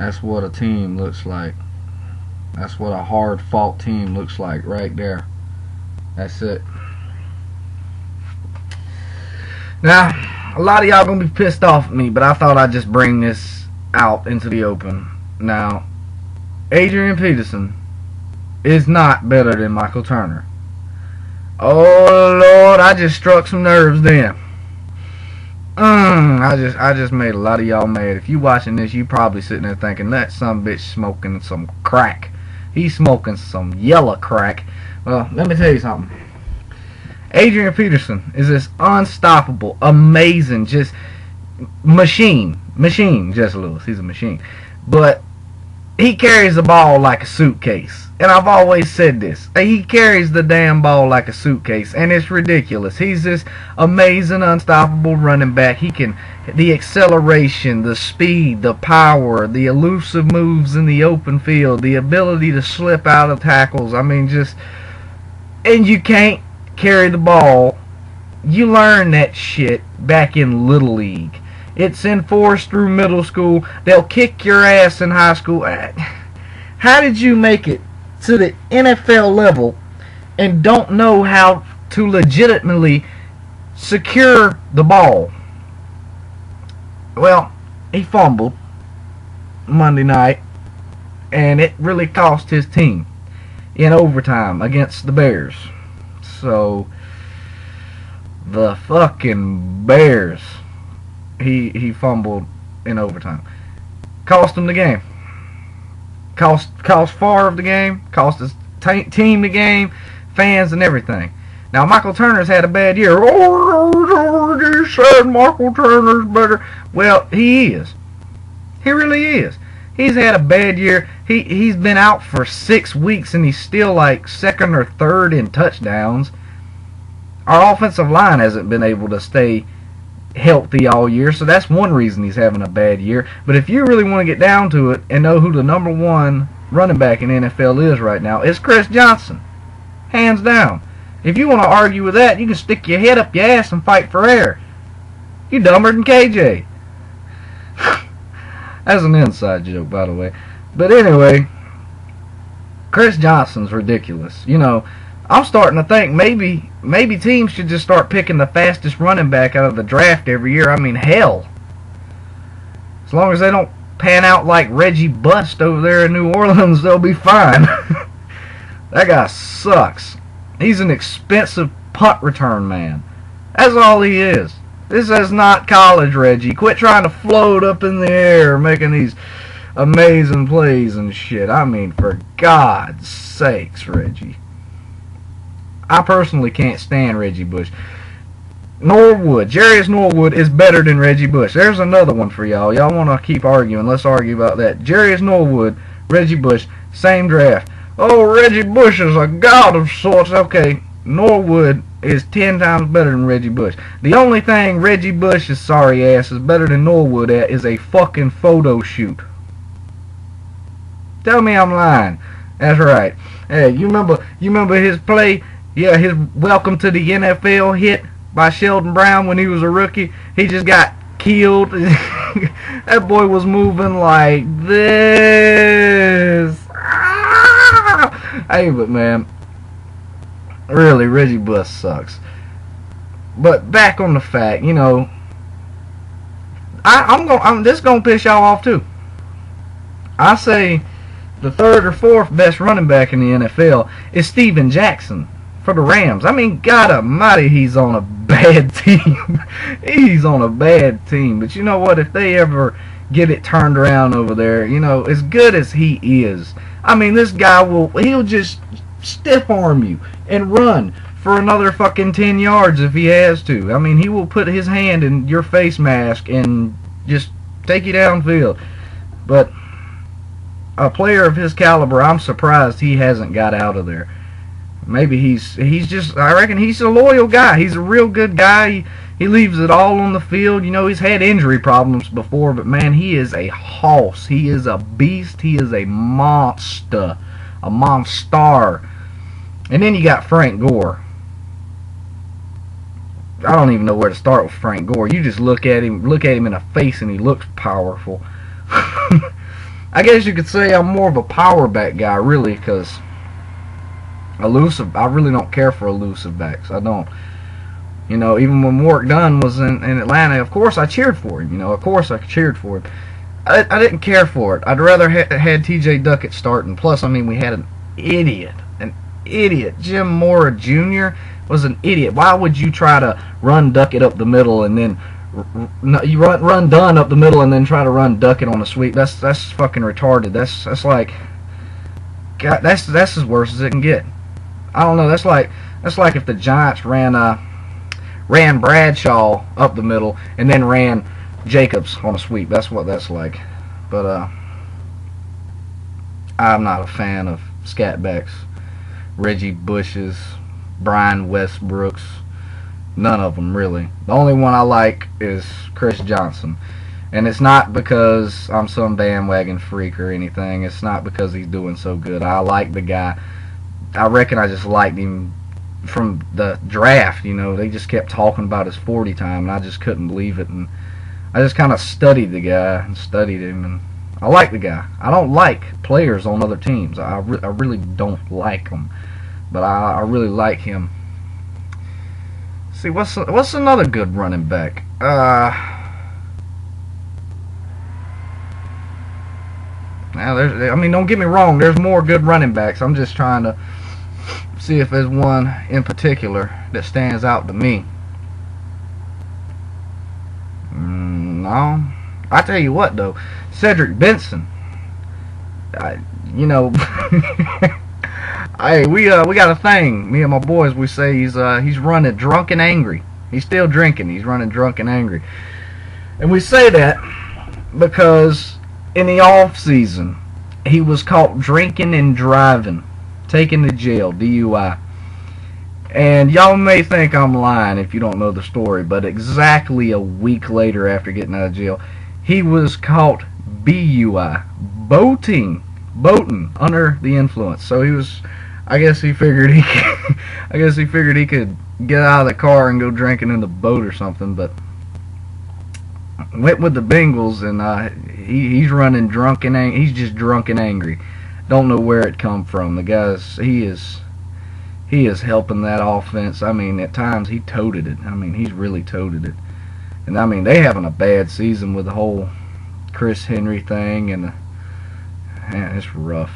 That's what a team looks like. That's what a hard fought team looks like right there. That's it. Now, a lot of y'all gonna be pissed off at me, but I thought I'd just bring this out into the open. Now, Adrian Peterson is not better than Michael Turner. Oh Lord, I just struck some nerves then. I just made a lot of y'all mad. If you watching this, you probably sitting there thinking that some bitch smoking some crack. He's smoking some yellow crack. Well, let me tell you something. Adrian Peterson is this unstoppable, amazing, just machine, Jess Lewis. He's a machine, but he carries the ball like a suitcase. And I've always said this. He carries the damn ball like a suitcase, and it's ridiculous. He's this amazing, unstoppable running back. He can, the acceleration, the speed, the power, the elusive moves in the open field, the ability to slip out of tackles. I mean, just, and you can't carry the ball. You learn that shit back in Little League. It's enforced through middle school. They'll kick your ass in high school. How did you make it to the NFL level and don't know how to legitimately secure the ball? Well, he fumbled Monday night, and it really cost his team in overtime against the Bears. So, the fucking Bears, he fumbled in overtime. Cost him the game. Cost Favre the game. Cost his team the game. Fans and everything. Now, Michael Turner's had a bad year. Oh, they said Michael Turner's better. Well, he is. He really is. He's had a bad year. He's been out for 6 weeks, and he's still like second or third in touchdowns. Our offensive line hasn't been able to stay healthy all year, so that's one reason he's having a bad year. But if you really want to get down to it and know who the number one running back in the NFL is right now, it's Chris Johnson. Hands down. If you want to argue with that, you can stick your head up your ass and fight for air. You dumber than KJ. That's an inside joke, by the way. But anyway, Chris Johnson's ridiculous. You know, I'm starting to think maybe teams should just start picking the fastest running back out of the draft every year. I mean, hell. As long as they don't pan out like Reggie Bust over there in New Orleans, they'll be fine. That guy sucks. He's an expensive punt return man. That's all he is. This is not college, Reggie. Quit trying to float up in the air making these amazing plays and shit. I mean, for God's sakes, Reggie. I personally can't stand Reggie Bush. Norwood. Jarius Norwood is better than Reggie Bush. There's another one for y'all. Y'all want to keep arguing. Let's argue about that. Jarius Norwood, Reggie Bush, same draft. Oh, Reggie Bush is a god of sorts. Okay, Norwood is 10 times better than Reggie Bush. The only thing Reggie Bush's sorry ass is better than Norwood at is a fucking photo shoot. Tell me I'm lying. That's right. Hey, you remember his play? Yeah, his welcome to the NFL hit by Sheldon Brown when he was a rookie. He just got killed. That boy was moving like this. Hey, but man, really, Reggie Bush sucks. But back on the fact, you know, this is gonna piss y'all off too. I say the third or fourth best running back in the NFL is Steven Jackson for the Rams. I mean, God almighty, he's on a bad team. He's on a bad team. But you know what? If they ever get it turned around over there, you know, as good as he is, I mean, this guy he'll just stiff arm you and run for another fucking 10 yards if he has to. I mean, he will put his hand in your face mask and just take you downfield. But a player of his caliber, I'm surprised he hasn't got out of there. Maybe he's just, I reckon he's a loyal guy. He's a real good guy. He leaves it all on the field. You know, he's had injury problems before, but man, he is a hoss. He is a beast. He is a monster. A monster. And then you got Frank Gore. I don't even know where to start with Frank Gore. You just look at him in the face and he looks powerful. I guess you could say I'm more of a power back guy, really, because elusive. I really don't care for elusive backs. I don't. You know, even when Warrick Dunn was in Atlanta, of course I cheered for him. You know, of course I cheered for him. I didn't care for it. I'd rather had T.J. Duckett starting. Plus, I mean, we had an idiot. Jim Mora Jr. was an idiot. Why would you try to run Duckett up the middle and then you run Dunn up the middle and then try to run Duckett on a sweep? That's fucking retarded. That's like, God, that's as worse as it can get. I don't know. That's like if the Giants ran Bradshaw up the middle and then ran Jacobs on a sweep. That's what that's like. But I'm not a fan of scatbacks. Reggie Bushes, Brian Westbrooks, none of them really. The only one I like is Chris Johnson. And it's not because I'm some bandwagon freak or anything. It's not because he's doing so good. I like the guy. I reckon I just liked him from the draft. You know, they just kept talking about his 40 time, and I just couldn't believe it. And I just kind of studied the guy and studied him, and I like the guy. I don't like players on other teams. I really don't like them, but I really like him. See, what's another good running back? Now I mean, don't get me wrong. There's more good running backs. I'm just trying to see if there's one in particular that stands out to me. No. I tell you what, though, Cedric Benson. You know, hey, we got a thing. Me and my boys, we say he's running drunk and angry. He's still drinking. He's running drunk and angry, and we say that because in the off season he was caught drinking and driving, taken to jail, DUI. And y'all may think I'm lying if you don't know the story, but exactly a week later after getting out of jail, he was caught BUI, boating under the influence. So he was, I guess he figured he could get out of the car and go drinking in the boat or something, but went with the Bengals, and he's running drunk and he's just drunk and angry. Don't know where it come from. The guy's he is helping that offense. I mean, at times he toted it. I mean, he's really toted it. And I mean, they having a bad season with the whole Chris Henry thing, and man, it's rough.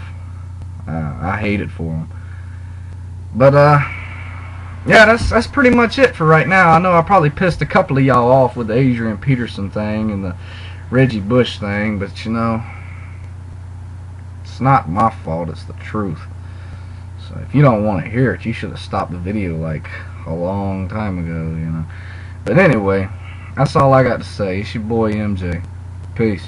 I hate it for him. But yeah, that's pretty much it for right now. I know I probably pissed a couple of y'all off with the Adrian Peterson thing and the Reggie Bush thing, but you know, it's not my fault. It's the truth. So if you don't want to hear it, you should have stopped the video like a long time ago, you know. But anyway, that's all I got to say. It's your boy MJ. Peace.